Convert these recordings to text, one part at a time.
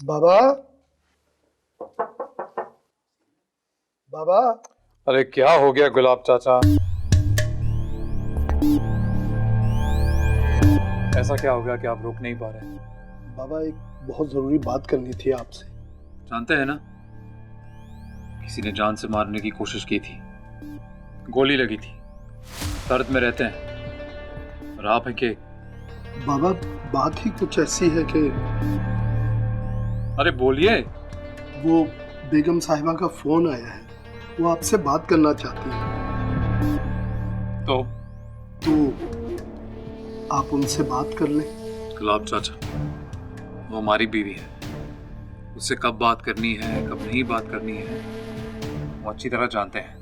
बाबा, बाबा। अरे क्या हो गया गुलाब चाचा? ऐसा क्या हो गया कि आप रोक नहीं पा रहे? बाबा, एक बहुत जरूरी बात करनी थी आपसे। जानते हैं ना, किसी ने जान से मारने की कोशिश की थी, गोली लगी थी, दर्द में रहते हैं और आप हैं कि। बाबा, बात ही कुछ ऐसी है कि अरे बोलिए। वो बेगम साहिबा का फोन आया है, वो आपसे बात करना चाहती हैं। तो आप उनसे बात कर लें। गुलाब चाचा, वो हमारी बीवी है, उससे कब बात करनी है कब नहीं बात करनी है वो अच्छी तरह जानते हैं।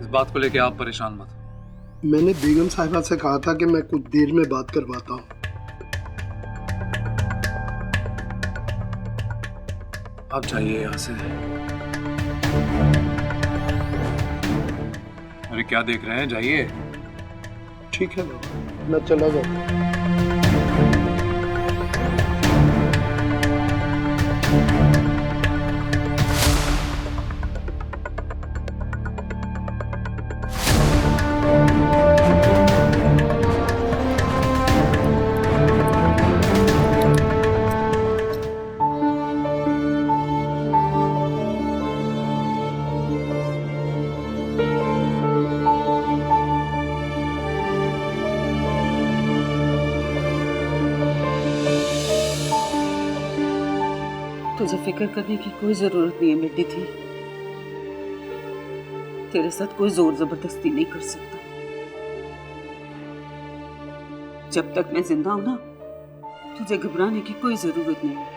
इस बात को लेके आप परेशान मत हो। मैंने बेगम साहिबा से कहा था कि मैं कुछ देर में बात करवाता हूँ। आप जाइए यहाँ से। अरे क्या देख रहे हैं, जाइए। ठीक है बाबा, मैं चला जाता। तुझे फिक्र करने की कोई जरूरत नहीं है बेटी थी। तेरे साथ कोई जोर जबरदस्ती नहीं कर सकता। जब तक मैं जिंदा हूं ना, तुझे घबराने की कोई जरूरत नहीं है।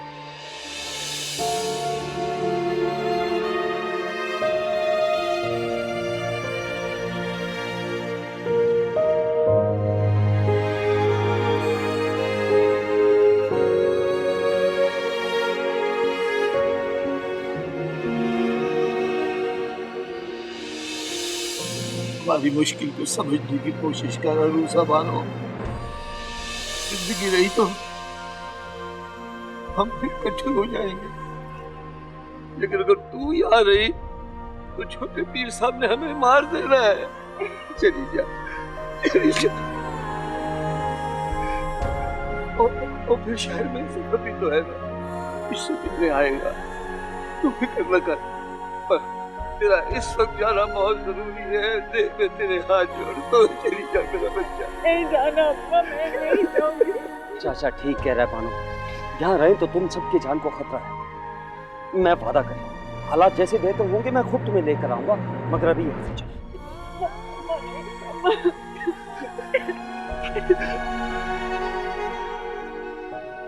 हमारी मुश्किल को समझने की कोशिश कर रूसा बानो। जिंदगी रही तो हम फिर इकट्ठे हो जाएंगे, लेकिन अगर तू यहाँ रही तो छोटे पीर साहब ने हमें मार देना है। चली जा, चली जा। और फिर शहर में सफर भी तो है ना, इससे कितने आएगा। तू फिक्र न कर, पर तेरा इस वक्त जाना बहुत जरूरी है। देख मैं तेरे हाथ जोड़ता हूँ, चली जा मेरा बच्चा। नहीं जाना अम्मा, मैं नहीं जाऊंगी। चाचा ठीक कह रहा है बानो, यहाँ रहे तो तुम सबकी जान को खतरा है। मैं वादा कर रहा हूँ, हालात जैसे बेहतर होंगे मैं खुद तुम्हें लेकर आऊंगा, मगर अभी यहाँ से चलो।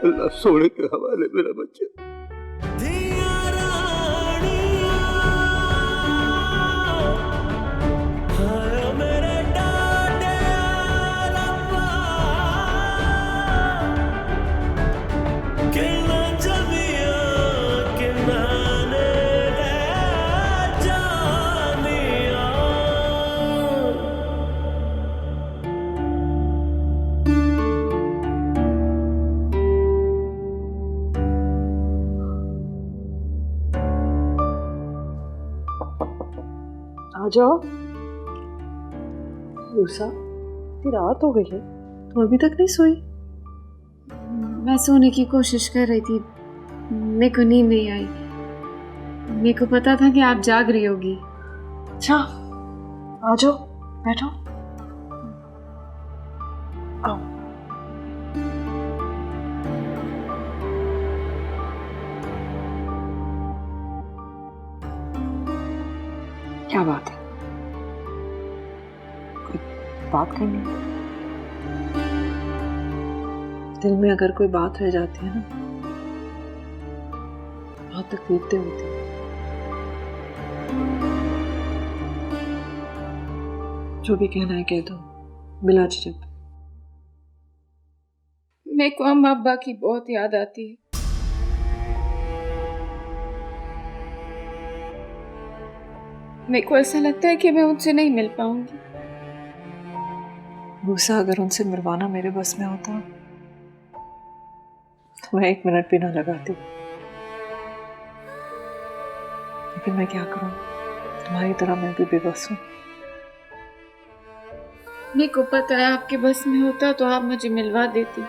अल्लाह सोने के हवाले मेरा बच्चा। आ जाओ। रूसा, तेरी रात हो गई है, तुम अभी तक नहीं सोई? मैं सोने की कोशिश कर रही थी, मेरे को नींद नहीं आई। मेरे को पता था कि आप जाग रही होगी। अच्छा, आ जाओ, बैठो। आओ। क्या बात है? कोई बात करनी है? दिल में अगर कोई बात रह जाती है ना, बहुत तकलीफ होती है। जो भी कहना है कह दो, बिला झिझक। मेरे को अम्मा अब्बा की बहुत याद आती है। मेरे को ऐसा लगता है कि मैं उनसे नहीं मिल पाऊंगी। रूसा, अगर उनसे मिलवाना मेरे बस में होता मैं 1 मिनट भी ना लगाती, लेकिन मैं क्या करूं, तुम्हारी तरह मैं भी बेबस हूं। मेरे को पता है आपके बस में होता तो आप मुझे मिलवा देती।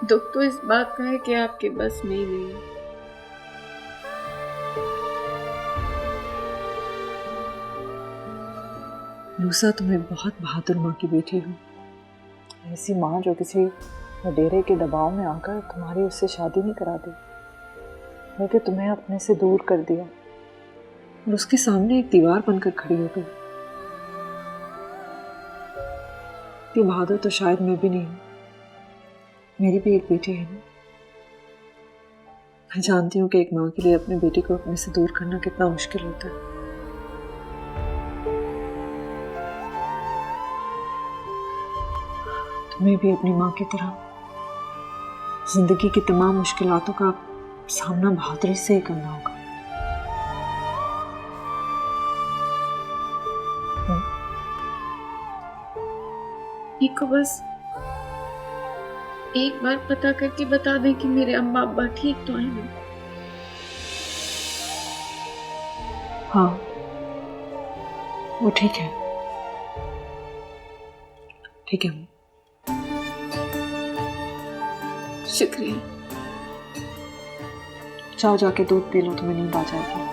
दुख तो इस बात का है कि आपके बस में ही नहीं है। लूसा, तुम्हें बहुत बहादुर माँ की बेटी हो। ऐसी माँ जो किसी वडेरे के दबाव में आकर तुम्हारी उससे शादी नहीं करा दी, बल्कि तुम्हें अपने से दूर कर दिया और उसके सामने एक दीवार बनकर खड़ी हो गई। इतनी बहादुर तो शायद मैं भी नहीं हूँ। मेरी भी एक बेटी है ना। मैं जानती हूँ कि एक माँ के लिए अपने बेटे को अपने से दूर करना कितना मुश्किल होता है। तुम्हें भी अपनी माँ की तरह जिंदगी की तमाम मुश्किलातों का सामना बहादुरी से ही करना होगा। मेरे को बस एक बार पता करके बता दें कि मेरे अम्मा अब्बा ठीक तो हैं ना? हाँ, वो ठीक है, ठीक है। शुक्रिया। जाओ, जाके दूध पी लो, तुम्हें नींद आ जाएगी।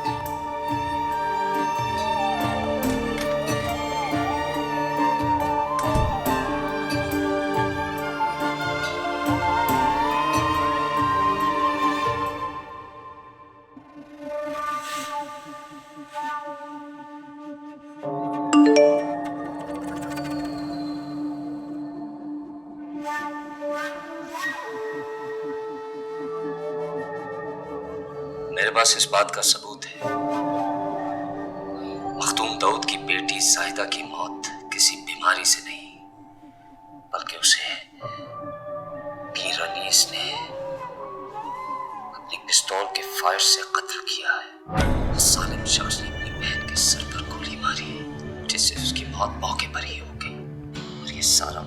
मेरे पास इस बात का सबूत है। मखदूम दाऊद की बेटी जाहिदा की मौत किसी बीमारी से नहीं, बल्कि उसे मीर अनीस ने अपनी पिस्तौल के फायर से कत्ल किया है। सालिम शख्स ने अपनी बहन के सर पर गोली मारी, जिससे उसकी मौत मौके पर ही हो गई। और ये सारा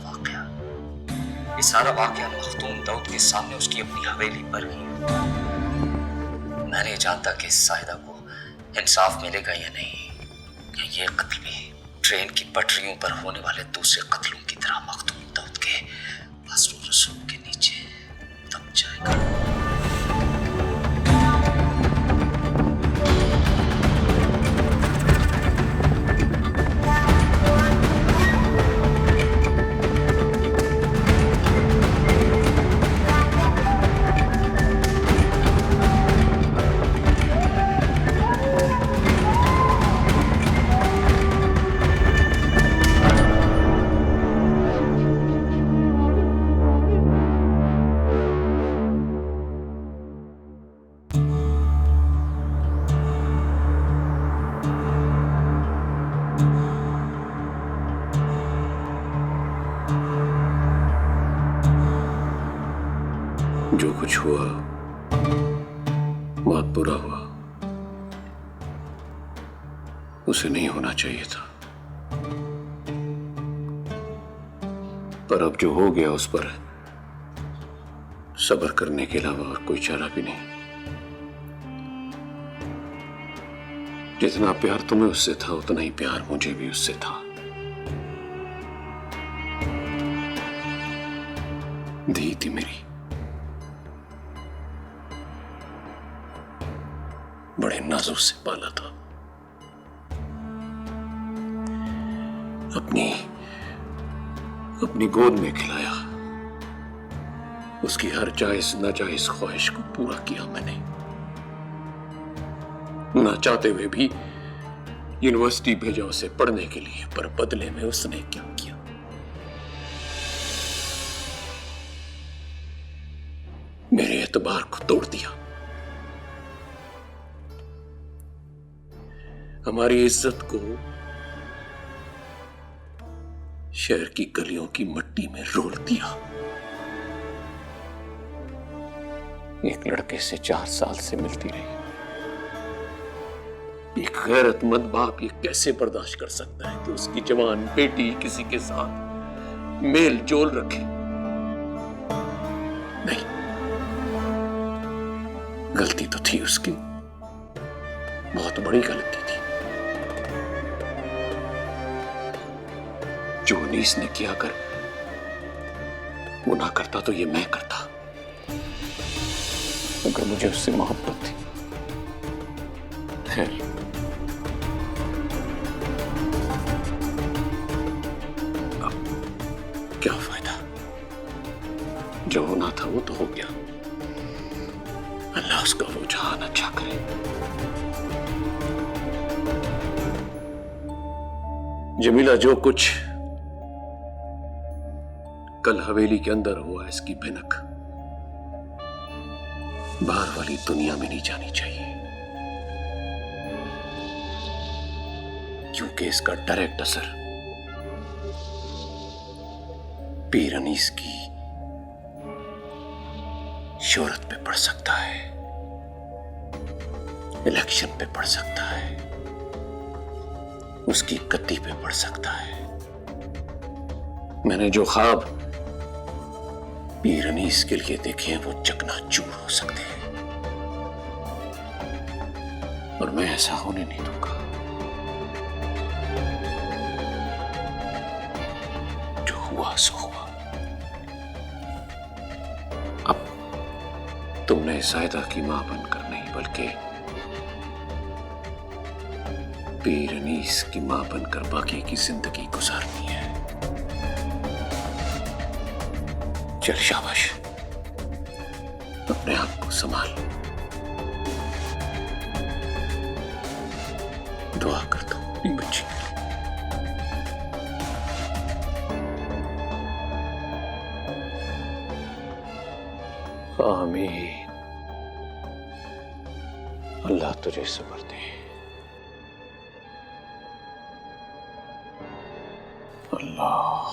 वाकया मखदूम दाऊद के सामने उसकी अपनी हवेली पर ही। मैं नहीं जानता कि जाहिदा को इंसाफ मिलेगा या नहीं। ये कत्ल भी ट्रेन की पटरियों पर होने वाले दूसरे कत्लों की तरह मखदूम दाऊद के वस्र रसूख के नीचे दब जाएगा। जो कुछ हुआ बहुत बुरा हुआ, उसे नहीं होना चाहिए था। पर अब जो हो गया उस पर सब्र करने के अलावा और कोई चारा भी नहीं। जितना प्यार तुम्हें उससे था उतना ही प्यार मुझे भी उससे था। धी थी मेरी, बड़े नाजुक से पाला था। अपनी गोद में खिलाया, उसकी हर जायज नाजायज ख्वाहिश को पूरा किया मैंने। ना चाहते हुए भी यूनिवर्सिटी भेजा उसे पढ़ने के लिए, पर बदले में उसने क्या किया? मेरे एतबार को तोड़ दिया, हमारी इज्जत को शहर की गलियों की मिट्टी में रोल दिया। एक लड़के से 4 साल से मिलती रही। एक गैरतमंद बाप ये कैसे बर्दाश्त कर सकता है कि उसकी जवान बेटी किसी के साथ मेल जोल रखे? नहीं, गलती तो थी उसकी, बहुत बड़ी गलती थी। जो अनीस ने किया, अगर वो ना करता तो ये मैं करता। अगर मुझे उससे मोहब्बत थी, खैर अब क्या फायदा, जो होना था वो तो हो गया। अल्लाह उसका वो जहान अच्छा करे। जमीला, जो कुछ कल हवेली के अंदर हुआ, इसकी भनक बाहर वाली दुनिया में नहीं जानी चाहिए, क्योंकि इसका डायरेक्ट असर पीर अनीस की शोहरत पे पड़ सकता है, इलेक्शन पे पड़ सकता है, उसकी गद्दी पे पड़ सकता है। मैंने जो ख्वाब पीर अनीस के लिए देखे हैं, वो चकनाचूर हो सकते हैं, और मैं ऐसा होने नहीं दूंगा। जो हुआ सो हुआ। अब तुमने सायदा की मां बनकर नहीं, बल्कि पीर अनीस की मां बनकर बाकी की जिंदगी गुजारनी है। चल शाबाश, अपने आप को संभाल। दुआ करता हूं अपनी बच्ची के लिए। आमीन। अल्लाह तुझे सब्र दे। अल्लाह